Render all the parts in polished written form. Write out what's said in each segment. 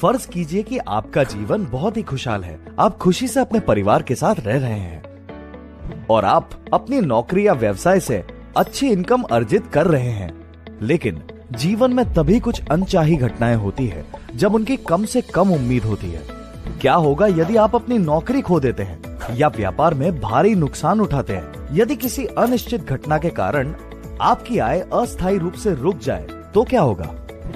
फर्ज कीजिए कि आपका जीवन बहुत ही खुशहाल है, आप खुशी से अपने परिवार के साथ रह रहे हैं और आप अपनी नौकरी या व्यवसाय से अच्छी इनकम अर्जित कर रहे हैं। लेकिन जीवन में तभी कुछ अनचाही घटनाएं होती है जब उनकी कम से कम उम्मीद होती है। क्या होगा यदि आप अपनी नौकरी खो देते हैं या व्यापार में भारी नुकसान उठाते हैं? यदि किसी अनिश्चित घटना के कारण आपकी आय अस्थायी रूप से रुक जाए तो क्या होगा?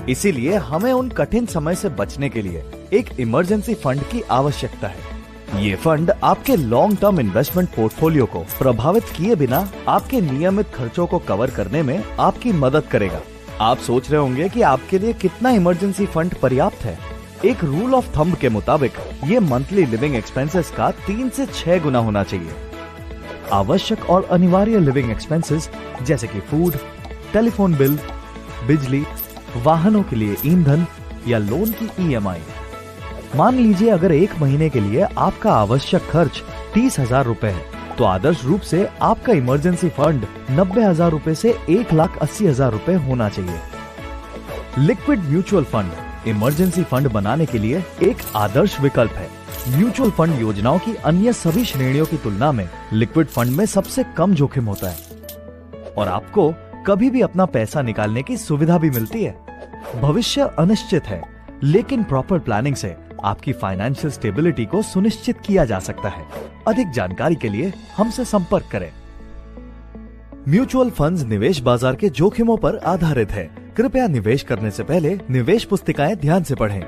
इसीलिए हमें उन कठिन समय से बचने के लिए एक इमरजेंसी फंड की आवश्यकता है। ये फंड आपके लॉन्ग टर्म इन्वेस्टमेंट पोर्टफोलियो को प्रभावित किए बिना आपके नियमित खर्चों को कवर करने में आपकी मदद करेगा। आप सोच रहे होंगे कि आपके लिए कितना इमरजेंसी फंड पर्याप्त है। एक रूल ऑफ थंब के मुताबिक ये मंथली लिविंग एक्सपेंसेस का 3 से 6 गुना होना चाहिए। आवश्यक और अनिवार्य लिविंग एक्सपेंसेस जैसे कि फूड, टेलीफोन बिल, बिजली, वाहनों के लिए ईंधन या लोन की EMI। मान लीजिए अगर एक महीने के लिए आपका आवश्यक खर्च 30,000 रुपए है, तो आदर्श रूप से आपका इमरजेंसी फंड 90,000 रुपए से 1,80,000 रुपए होना चाहिए। Liquid mutual fund emergency fund बनाने के लिए एक आदर्श विकल्प है। म्यूचुअल फंड योजनाओं की अन्य सभी श्रेणियों की तुलना में लिक्विड फंड में सबसे कम जोखिम होता है और आपको कभी भी अपना पैसा निकालने की सुविधा भी मिलती है। भविष्य अनिश्चित है, लेकिन प्रॉपर प्लानिंग से आपकी फाइनेंशियल स्टेबिलिटी को सुनिश्चित किया जा सकता है। अधिक जानकारी के लिए हमसे संपर्क करें। म्यूचुअल फंड्स निवेश बाजार के जोखिमों पर आधारित है। कृपया निवेश करने से पहले निवेश पुस्तिकाएं ध्यान से पढ़ें।